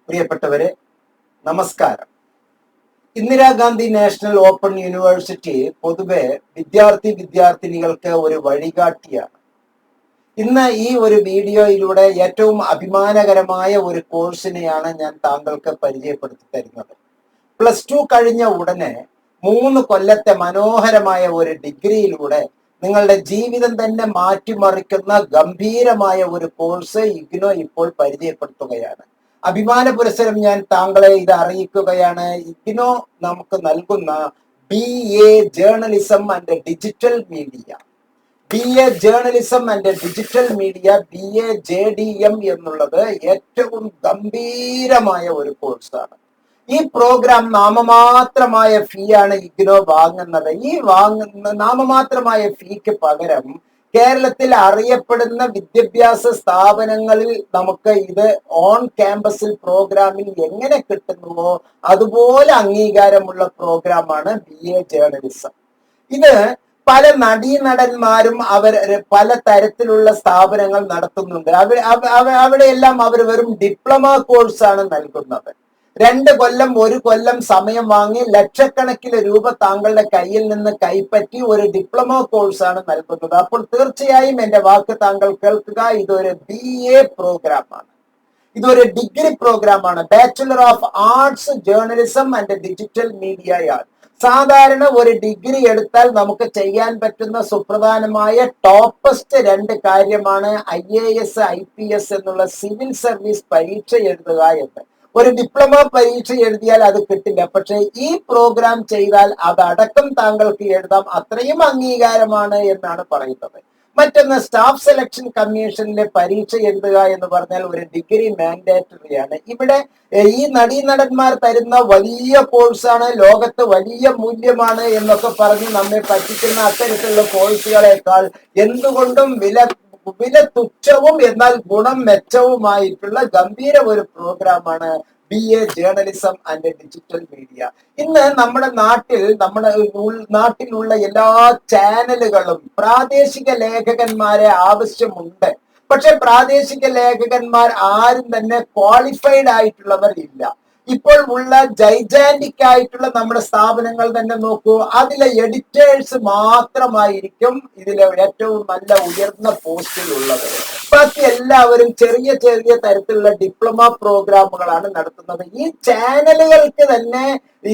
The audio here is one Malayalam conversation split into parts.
പ്രിയപ്പെട്ടവരെ, നമസ്കാരം. ഇന്ദിരാഗാന്ധി നാഷണൽ ഓപ്പൺ യൂണിവേഴ്സിറ്റി പൊതുവെ വിദ്യാർത്ഥിനികൾക്ക് ഒരു വഴികാട്ടിയാണ്. ഇന്ന് ഈ ഒരു വീഡിയോയിലൂടെ ഏറ്റവും അഭിമാനകരമായ ഒരു കോഴ്സിനെയാണ് ഞാൻ താങ്കൾക്ക് പരിചയപ്പെടുത്തി തരുന്നത്. +2 കഴിഞ്ഞ ഉടനെ 3 കൊല്ലത്തെ മനോഹരമായ ഒരു ഡിഗ്രിയിലൂടെ നിങ്ങളുടെ ജീവിതം തന്നെ മാറ്റിമറിക്കുന്ന ഗംഭീരമായ ഒരു കോഴ്സ് ഇഗ്നോ ഇപ്പോൾ പരിചയപ്പെടുത്തുകയാണ്. അഭിമാന പുരസ്സരം ഞാൻ താങ്കളെ ഇത് അറിയിക്കുകയാണ്. ഇഗ്നോ നമുക്ക് നൽകുന്ന BA journalism and digital media, BA journalism and digital media, BA JDM എന്നുള്ളത് ഏറ്റവും ഗംഭീരമായ ഒരു കോഴ്സാണ്. ഈ പ്രോഗ്രാം നാമമാത്രമായ ഫീ ആണ് ഇഗ്നോ വാങ്ങുന്നത്. ഈ നാമമാത്രമായ ഫീക്ക് പകരം കേരളത്തിൽ അറിയപ്പെടുന്ന വിദ്യാഭ്യാസ സ്ഥാപനങ്ങളിൽ നമുക്ക് ഇത് ഓൺ ക്യാമ്പസിൽ പ്രോഗ്രാമിൽ എങ്ങനെ കിട്ടുന്നുവോ അതുപോലെ അംഗീകാരമുള്ള പ്രോഗ്രാമാണ് BA ജേർണലിസം. ഇത് പല നടീനടന്മാരും പല തരത്തിലുള്ള സ്ഥാപനങ്ങൾ നടത്തുന്നുണ്ട്. അവിടെയെല്ലാം അവർ വെറും ഡിപ്ലോമ കോഴ്സാണ് നൽകുന്നത്. 2 കൊല്ലം 1 കൊല്ലം സമയം വാങ്ങി ലക്ഷക്കണക്കിന് രൂപ താങ്കളുടെ കയ്യിൽ നിന്ന് കൈപ്പറ്റി ഒരു ഡിപ്ലോമ കോഴ്സാണ് നൽകുന്നത്. അപ്പോൾ തീർച്ചയായും എന്റെ വാക്ക് താങ്കൾ കേൾക്കുക. ഇതൊരു BA പ്രോഗ്രാമാണ്, ഇതൊരു ഡിഗ്രി പ്രോഗ്രാമാണ്. Bachelor of arts journalism and digital മീഡിയയാണ്. സാധാരണ ഒരു ഡിഗ്രി എടുത്താൽ നമുക്ക് ചെയ്യാൻ പറ്റുന്ന സുപ്രധാനമായ ടോപ്പസ്റ്റ് 2 കാര്യമാണ് IAS IPS എന്നുള്ള സിവിൽ സർവീസ് പരീക്ഷ എഴുതുക എന്ന്. ഒരു ഡിപ്ലോമ പരീക്ഷ എഴുതിയാൽ അത് കിട്ടില്ല. പക്ഷെ ഈ പ്രോഗ്രാം ചെയ്താൽ അതടക്കം താങ്കൾക്ക് എഴുതാം. അത്രയും അംഗീകാരമാണ് എന്നാണ് പറയുന്നത്. മറ്റൊന്ന്, സ്റ്റാഫ് സെലക്ഷൻ കമ്മീഷനിലെ പരീക്ഷ എഴുതുക എന്ന് പറഞ്ഞാൽ ഒരു ഡിഗ്രി മാൻഡേറ്ററി ആണ്. ഇവിടെ ഈ നടീനടന്മാർ തരുന്ന വലിയ കോഴ്സാണ്, ലോകത്ത് വലിയ മൂല്യമാണ് എന്നൊക്കെ പറഞ്ഞ് നമ്മെ പറ്റിക്കുന്ന അത്തരത്തിലുള്ള കോഴ്സുകളെക്കാൾ എന്തുകൊണ്ടും വില തുച്ഛവും എന്നാൽ ഗുണം മെച്ചവുമായിട്ടുള്ള ഗംഭീര ഒരു പ്രോഗ്രാമാണ് BA journalism and digital media. ഇന്ന് നമ്മുടെ നാട്ടിലുള്ള എല്ലാ ചാനലുകളും പ്രാദേശിക ലേഖകന്മാരെ ആവശ്യമുണ്ട്. പക്ഷെ പ്രാദേശിക ലേഖകന്മാർ ആരും തന്നെ ക്വാളിഫൈഡ് ആയിട്ടുള്ളവർ ഇല്ല. ഇപ്പോൾ ഉള്ള ജൈജാന്റിക് ആയിട്ടുള്ള നമ്മുടെ സ്ഥാപനങ്ങൾ തന്നെ നോക്കൂ, അതിലെ എഡിറ്റേഴ്സ് മാത്രമായിരിക്കും ഇതിലെ ഏറ്റവും നല്ല ഉയർന്ന പോസ്റ്റിലുള്ളത്. ബാക്കി എല്ലാവരും ചെറിയ ചെറിയ തരത്തിലുള്ള ഡിപ്ലോമ പ്രോഗ്രാമുകളാണ് നടത്തുന്നത്. ഈ ചാനലുകൾക്ക് തന്നെ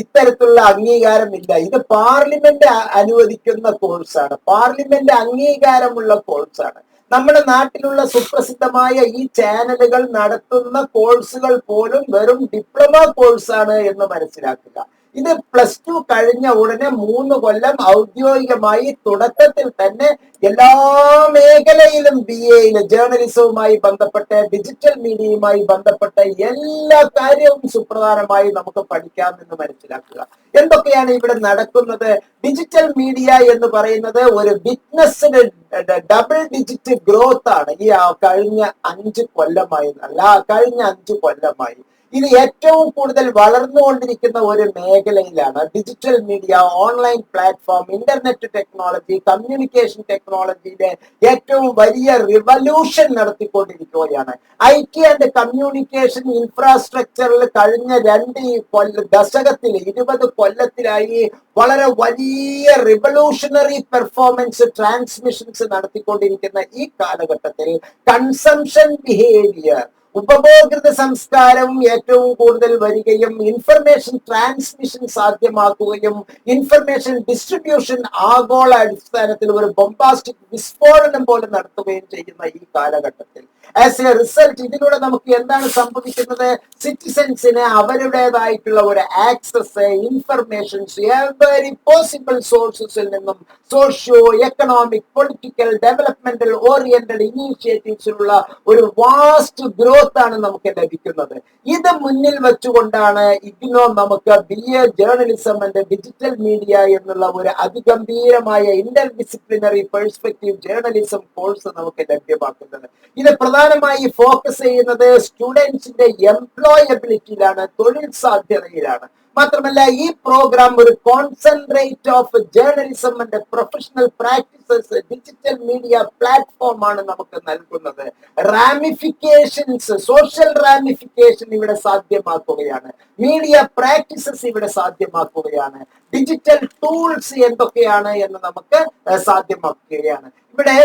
ഇത്തരത്തിലുള്ള അംഗീകാരമില്ല. ഇത് പാർലമെന്റ് അനുവദിക്കുന്ന കോഴ്സാണ്, പാർലമെന്റ് അംഗീകാരമുള്ള കോഴ്സാണ്. നമ്മുടെ നാട്ടിലുള്ള സുപ്രസിദ്ധമായ ഈ ചാനലുകൾ നടത്തുന്ന കോഴ്സുകൾ പോലും വെറും ഡിപ്ലോമ കോഴ്സാണ് എന്ന് മനസ്സിലാക്കുക. ഇത് +2 കഴിഞ്ഞ ഉടനെ 3 കൊല്ലം ഔദ്യോഗികമായി തുടക്കത്തിൽ തന്നെ എല്ലാ മേഖലയിലും BAയിൽ ജേർണലിസവുമായി ബന്ധപ്പെട്ട് ഡിജിറ്റൽ മീഡിയയുമായി ബന്ധപ്പെട്ട എല്ലാ കാര്യവും സുപ്രധാനമായി നമുക്ക് പഠിക്കാമെന്ന് മനസ്സിലാക്കുക. എന്തൊക്കെയാണ് ഇവിടെ നടക്കുന്നത്? ഡിജിറ്റൽ മീഡിയ എന്ന് പറയുന്നത് ഒരു ബിസിനസ്സിന് ഡബിൾ ഡിജിറ്റ് ഗ്രോത്ത് ആണ് ഈ കഴിഞ്ഞ 5 കൊല്ലമായി. ഇത് ഏറ്റവും കൂടുതൽ വളർന്നുകൊണ്ടിരിക്കുന്ന ഒരു മേഖലയിലാണ്. Digital media, online platform, internet technology, communication ടെക്നോളജിയിലെ ഏറ്റവും വലിയ റിവല്യൂഷൻ നടത്തിക്കൊണ്ടിരിക്കുകയാണ്. IT ആൻഡ് കമ്മ്യൂണിക്കേഷൻ ഇൻഫ്രാസ്ട്രക്ചറിൽ കഴിഞ്ഞ 2 ദശകത്തിൽ 20 കൊല്ലത്തിലായി വളരെ വലിയ റിവല്യൂഷണറി പെർഫോമൻസ് ട്രാൻസ്മിഷൻസ് നടത്തിക്കൊണ്ടിരിക്കുന്ന ഈ കാലഘട്ടത്തിൽ കൺസംഷൻ ബിഹേവിയർ, ഉപഭോക്തൃ സംസ്കാരവും ഏറ്റവും കൂടുതൽ വരികയും ഇൻഫർമേഷൻ ട്രാൻസ്മിഷൻ സാധ്യമാക്കുകയും ഇൻഫർമേഷൻ ഡിസ്ട്രിബ്യൂഷൻ ആഗോള അടിസ്ഥാനത്തിൽ ഒരു ബൊംബാസ്റ്റിക് വിസ്ഫോടനം പോലെ നടത്തുകയും ചെയ്യുന്ന ഈ കാലഘട്ടത്തിൽ ആസ് എ റിസൾട്ട് ഇതിലൂടെ നമുക്ക് എന്താണ് സംഭവിക്കുന്നത്? സിറ്റിസൻസിന് അവരുടേതായിട്ടുള്ള ഒരു ആക്സസ് ഇൻഫർമേഷൻസ് എവരി പോസിബിൾ സോഴ്സസിൽ നിന്നും socio economic political developmental oriented ഇനീഷ്യേറ്റീവ്സിലുള്ള ഒരു വാസ്റ്റ് ഗ്രോത്ത് ആണ് നമുക്ക് ലഭിക്കുന്നത്. ഇത് മുന്നിൽ വെച്ചുകൊണ്ടാണ് ഇഗ്നോ നമുക്ക് BA journalism and digital media എന്നുള്ള ഒരു അതിഗംഭീരമായ inter disciplinary perspective journalism course നമുക്ക് ലഭ്യമാക്കുന്നത്. ഇത് പ്രധാനമായി ഫോക്കസ് ചെയ്യുന്നത് സ്റ്റുഡൻസിന്റെ എംപ്ലോയബിലിറ്റിയിലാണ്, തൊഴിൽ സാധ്യതയിലാണ്. മാത്രമല്ല ഈ പ്രോഗ്രാം ഒരു concentrate of journalism and professional practices digital media platform ആണ് നമുക്ക് നൽകുന്നത്. റാമിഫിക്കേഷൻസ്, സോഷ്യൽ റാമിഫിക്കേഷൻ ഇവിടെ സാധ്യമാക്കുകയാണ്, മീഡിയ പ്രാക്ടീസസ് ഇവിടെ സാധ്യമാക്കുകയാണ്, ഡിജിറ്റൽ ടൂൾസ് എന്തൊക്കെയാണ് എന്ന് നമുക്ക് സാധ്യമാക്കുകയാണ്. ഇവിടെ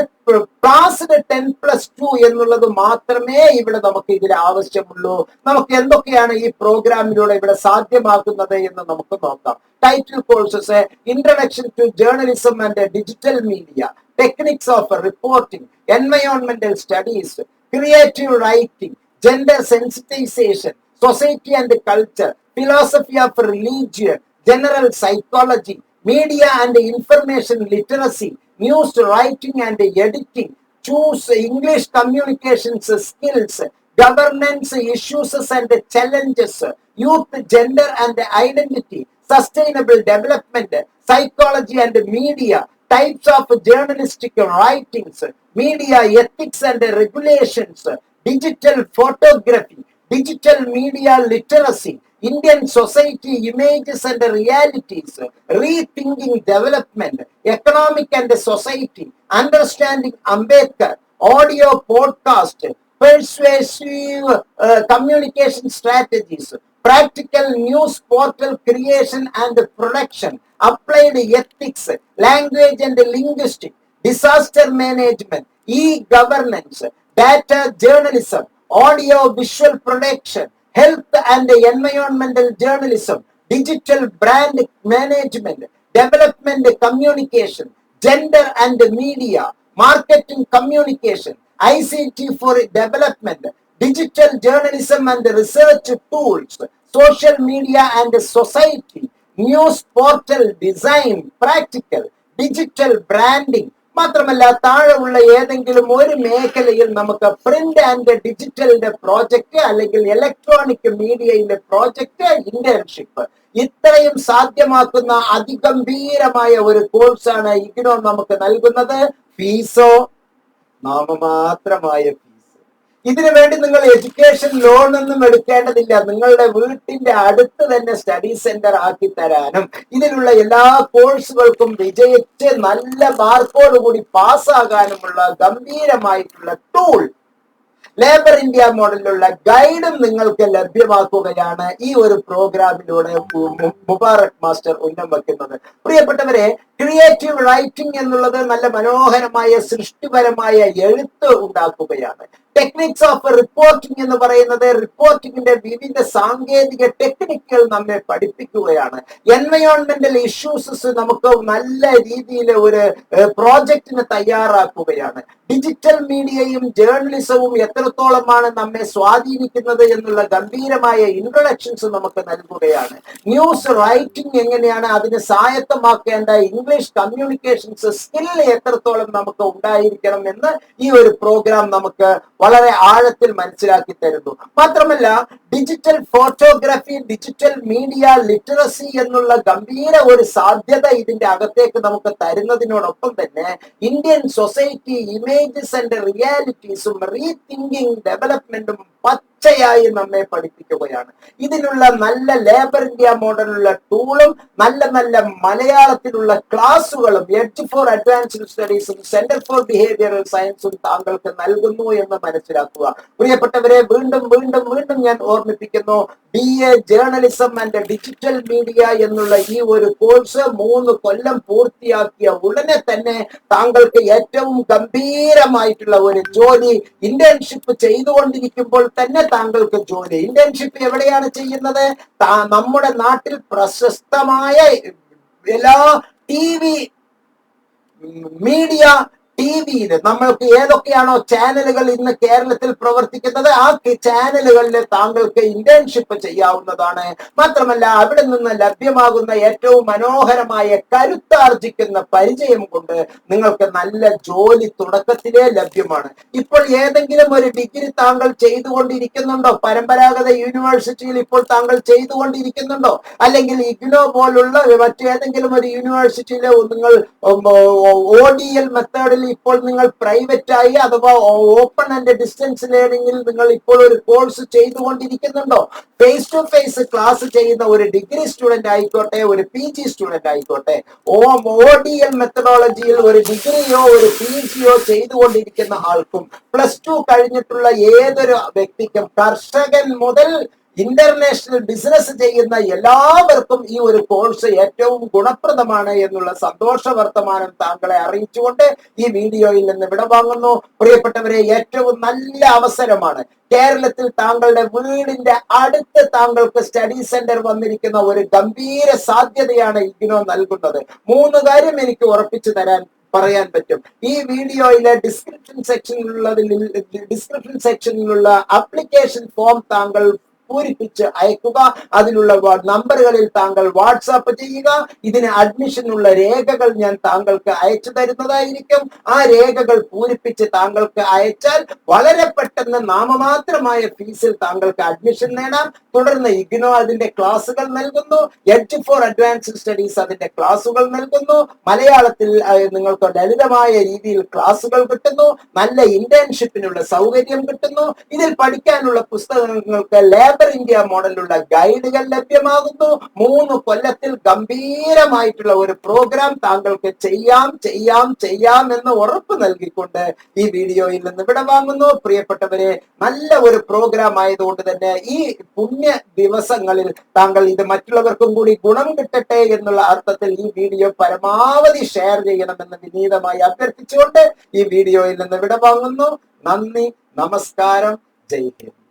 ക്ലാസ്സിന് 10+2 എന്നുള്ളത് മാത്രമേ ഇവിടെ നമുക്ക് ഇതിൽ ആവശ്യമുള്ളൂ. നമുക്ക് എന്തൊക്കെയാണ് ഈ പ്രോഗ്രാമിലൂടെ ഇവിടെ സാധ്യമാക്കുന്നത് എന്ന് നമുക്ക് നോക്കാം. Title courses, introduction to journalism and digital media, techniques of reporting, എൻവയോൺമെന്റൽ studies, creative writing, gender sensitization, society and culture, philosophy of religion, general psychology, media and information literacy, news writing and editing, choose English communications skills, governance issues and challenges, youth, gender and identity, sustainable development, psychology and media, types of journalistic writings, media ethics and regulations, digital photography, digital media literacy, Indian society images and realities, rethinking development, economic and society, understanding Ambedkar, audio podcast, persuasive communication strategies, practical news portal creation and production, applied ethics, language and linguistics, disaster management, e-governance, data journalism, audio visual production, health and environmental journalism, digital brand management, development communication, gender and media, marketing communication, ICT for development, digital journalism and research tools, social media and society, news portal design, practical, digital branding. മാത്രമല്ല താഴെ ഉള്ള ഏതെങ്കിലും ഒരു മേഖലയിൽ നമുക്ക് പ്രിന്റ് ആൻഡ് ഡിജിറ്റലിന്റെ പ്രോജക്റ്റ് അല്ലെങ്കിൽ ഇലക്ട്രോണിക് മീഡിയയിലെ പ്രോജക്റ്റ്, ഇന്റേൺഷിപ്പ്, ഇത്രയും സാധ്യമാക്കുന്ന അതിഗംഭീരമായ ഒരു കോഴ്സാണ് ഇഗ്നോ നമുക്ക് നൽകുന്നത്. ഫീസോ നാമമാത്രമായ ഫീസ്. ഇതിനു വേണ്ടി നിങ്ങൾ എഡ്യൂക്കേഷൻ ലോൺ ഒന്നും എടുക്കേണ്ടതില്ല. നിങ്ങളുടെ വീട്ടിന്റെ അടുത്ത് തന്നെ സ്റ്റഡി സെന്റർ ആക്കി തരാനും ഇതിലുള്ള എല്ലാ കോഴ്സുകൾക്കും വിജയിച്ച് നല്ല മാർക്കോട് കൂടി പാസ്സാകാനുമുള്ള ഗംഭീരമായിട്ടുള്ള ടൂൾ, ലേബർ ഇന്ത്യ മോഡലിലുള്ള ഗൈഡും നിങ്ങൾക്ക് ലഭ്യമാക്കുകയാണ് ഈ ഒരു പ്രോഗ്രാമിലൂടെ മുബാറക് മാസ്റ്റർ ഉന്നം വയ്ക്കുന്നത്. പ്രിയപ്പെട്ടവരെ, ക്രിയേറ്റീവ് റൈറ്റിംഗ് എന്നുള്ളത് നല്ല മനോഹരമായ സൃഷ്ടിപരമായ എഴുത്ത് ഉണ്ടാക്കുകയാണ്. ടെക്നിക്സ് ഓഫ് റിപ്പോർട്ടിംഗ് എന്ന് പറയുന്നത് റിപ്പോർട്ടിംഗിന്റെ വിവിധ സാങ്കേതിക ടെക്നിക്കുകൾ നമ്മെ പഠിപ്പിക്കുകയാണ്. എൻവയോൺമെന്റൽ ഇഷ്യൂസസ് നമുക്ക് നല്ല രീതിയിൽ ഒരു പ്രോജക്റ്റിന് തയ്യാറാക്കുകയാണ്. ഡിജിറ്റൽ മീഡിയയും ജേർണലിസവും എത്രത്തോളമാണ് നമ്മെ സ്വാധീനിക്കുന്നത് എന്നുള്ള ഗംഭീരമായ ഇൻട്രൊഡക്ഷൻസ് നമുക്ക് നൽകുകയാണ്. ന്യൂസ് റൈറ്റിംഗ് എങ്ങനെയാണ്, അതിനെ സ്വായത്തമാക്കേണ്ട ഇംഗ്ലീഷ് കമ്മ്യൂണിക്കേഷൻസ് സ്കിൽ എത്രത്തോളം നമുക്ക് ഉണ്ടായിരിക്കണം എന്ന് ഈ ഒരു പ്രോഗ്രാം നമുക്ക് വളരെ ആഴത്തിൽ മനസ്സിലാക്കി തരുന്നു. മാത്രമല്ല digital photography, digital media literacy എന്നുള്ള ഗംഭീര ഒരു സാധ്യത ഇതിന്റെ അകത്തേക്ക് നമുക്ക് തരുന്നതിനോടൊപ്പം തന്നെ ഇന്ത്യൻ സൊസൈറ്റി ഇമേജസ് ആൻഡ് റിയാലിറ്റീസും റീതിങ്കിങ് ഡെവലപ്മെന്റും പച്ചയായി നമ്മെ പഠിപ്പിക്കുകയാണ്. ഇതിനുള്ള നല്ല ലേബർ ഇന്ത്യ മോഡലുള്ള ടൂളും നല്ല നല്ല മലയാളത്തിലുള്ള ക്ലാസുകളും എഡ്ജ് ഫോർ അഡ്വാൻസ്ഡ് സ്റ്റഡീസും സെന്റർ ഫോർ ബിഹേവിയറൽ സയൻസും താങ്കൾക്ക് നൽകുന്നു എന്ന് മനസ്സിലാക്കുക. പ്രിയപ്പെട്ടവരെ, വീണ്ടും വീണ്ടും വീണ്ടും ഞാൻ ഓർമ്മിപ്പിക്കുന്നു, BA journalism and digital media എന്നുള്ള ഈ ഒരു കോഴ്സ് 3 കൊല്ലം പൂർത്തിയാക്കിയ ഉടനെ തന്നെ താങ്കൾക്ക് ഏറ്റവും ഗംഭീരമായിട്ടുള്ള ഒരു ജോലി, ഇന്റേൺഷിപ്പ് ചെയ്തുകൊണ്ടിരിക്കുമ്പോൾ തന്നെ താങ്കൾക്ക് ജോലി. ഇന്റേൺഷിപ്പ് എവിടെയാണ് ചെയ്യുന്നത്? നമ്മുടെ നാട്ടിൽ പ്രശസ്തമായ എല്ലാ TV മീഡിയ TV നമ്മൾക്ക് ഏതൊക്കെയാണോ ചാനലുകൾ ഇന്ന് കേരളത്തിൽ പ്രവർത്തിക്കുന്നത് ആ ചാനലുകളിൽ താങ്കൾക്ക് ഇന്റേൺഷിപ്പ് ചെയ്യാവുന്നതാണ്. മാത്രമല്ല അവിടെ നിന്ന് ലഭ്യമാകുന്ന ഏറ്റവും മനോഹരമായ കരുത്താർജിക്കുന്ന പരിചയം കൊണ്ട് നിങ്ങൾക്ക് നല്ല ജോലി തുടക്കത്തിലേ ലഭ്യമാണ്. ഇപ്പോൾ ഏതെങ്കിലും ഒരു ഡിഗ്രി താങ്കൾ ചെയ്തുകൊണ്ടിരിക്കുന്നുണ്ടോ? പരമ്പരാഗത യൂണിവേഴ്സിറ്റിയിൽ ഇപ്പോൾ താങ്കൾ ചെയ്തുകൊണ്ടിരിക്കുന്നുണ്ടോ? അല്ലെങ്കിൽ ഇഗ്നോ പോലുള്ള മറ്റേതെങ്കിലും ഒരു യൂണിവേഴ്സിറ്റിയിലെ നിങ്ങൾ ODL മെത്തേഡിൽ ഇപ്പോൾ നിങ്ങൾ പ്രൈവറ്റ് ആയി അഥവാ ഓപ്പൺ ആൻഡ് ഡിസ്റ്റൻസ് ലേണിംഗിൽ നിങ്ങൾ ഇപ്പോൾ ഒരു കോഴ്സ് ചെയ്തുകൊണ്ടിരിക്കുന്നുണ്ടോ? ഫേസ് ടു ഫേസ് ക്ലാസ് ചെയ്യുന്ന ഒരു ഡിഗ്രി സ്റ്റുഡന്റ് ആയിക്കോട്ടെ, ഒരു PG സ്റ്റുഡന്റ് ആയിക്കോട്ടെ, ODL മെത്തഡോളജിയിൽ ഒരു ഡിഗ്രിയോ ഒരു PGയോ ചെയ്തുകൊണ്ടിരിക്കുന്ന ആൾക്കും, +2 കഴിഞ്ഞിട്ടുള്ള ഏതൊരു വ്യക്തിക്കും, കർഷകൻ മുതൽ ഇന്റർനാഷണൽ ബിസിനസ് ചെയ്യുന്ന എല്ലാവർക്കും ഈ ഒരു കോഴ്സ് ഏറ്റവും ഗുണപ്രദമാണ് എന്നുള്ള സന്തോഷ വർത്തമാനം താങ്കളെ അറിയിച്ചുകൊണ്ട് ഈ വീഡിയോയിൽ നിന്ന് വിടവാങ്ങുന്നു. പ്രിയപ്പെട്ടവരെ, ഏറ്റവും നല്ല അവസരമാണ്. കേരളത്തിൽ താങ്കളുടെ വീടിന്റെ അടുത്ത് താങ്കൾക്ക് സ്റ്റഡി സെന്റർ വന്നിരിക്കുന്ന ഒരു ഗംഭീര സാധ്യതയാണ് ഇഗ്നോ നൽകുന്നത്. 3 കാര്യം എനിക്ക് ഉറപ്പിച്ചു പറയാൻ പറ്റും. ഈ വീഡിയോയിലെ ഡിസ്ക്രിപ്ഷൻ സെക്ഷനിലുള്ള ആപ്ലിക്കേഷൻ ഫോം താങ്കൾ പൂരിപ്പിച്ച് അയക്കുക. അതിലുള്ള നമ്പറുകളിൽ താങ്കൾ വാട്സാപ്പ് ചെയ്യുക. ഇതിന് അഡ്മിഷനുള്ള രേഖകൾ ഞാൻ താങ്കൾക്ക് അയച്ചു തരുന്നതായിരിക്കും. ആ രേഖകൾ പൂരിപ്പിച്ച് താങ്കൾക്ക് അയച്ചാൽ വളരെ പെട്ടെന്ന് നാമമാത്രമായ ഫീസിൽ താങ്കൾക്ക് അഡ്മിഷൻ നേടാം. തുടർന്ന് ഇഗ്നോ അതിന്റെ ക്ലാസുകൾ നൽകുന്നു. എഡ്ജ് ഫോർ അഡ്വാൻസ്ഡ് സ്റ്റഡീസ് അതിന്റെ ക്ലാസുകൾ നൽകുന്നു. മലയാളത്തിൽ നിങ്ങൾക്ക് ലളിതമായ രീതിയിൽ ക്ലാസുകൾ കിട്ടുന്നു. നല്ല ഇന്റേൺഷിപ്പിനുള്ള സൗകര്യം കിട്ടുന്നു. ഇതിൽ പഠിക്കാനുള്ള പുസ്തകങ്ങൾക്ക് ഇന്ത്യ മോഡലുള്ള ഗൈഡുകൾ ലഭ്യമാകുന്നു. 3 കൊല്ലത്തിൽ ഗംഭീരമായിട്ടുള്ള ഒരു പ്രോഗ്രാം താങ്കൾക്ക് ചെയ്യാം എന്ന് ഉറപ്പ് നൽകിക്കൊണ്ട് ഈ വീഡിയോയിൽ നിന്ന് വിടവാങ്ങുന്നു. പ്രിയപ്പെട്ടവരെ, നല്ല ഒരു പ്രോഗ്രാം ആയതുകൊണ്ട് തന്നെ ഈ പുണ്യ ദിവസങ്ങളിൽ താങ്കൾ ഇത് മറ്റുള്ളവർക്കും കൂടി ഗുണം കിട്ടട്ടെ എന്നുള്ള അർത്ഥത്തിൽ ഈ വീഡിയോ പരമാവധി ഷെയർ ചെയ്യണമെന്ന് വിനീതമായി അഭ്യർത്ഥിച്ചുകൊണ്ട് ഈ വീഡിയോയിൽ നിന്ന് വിടവാങ്ങുന്നു. നന്ദി, നമസ്കാരം, ജയ് ഹിന്ദ്.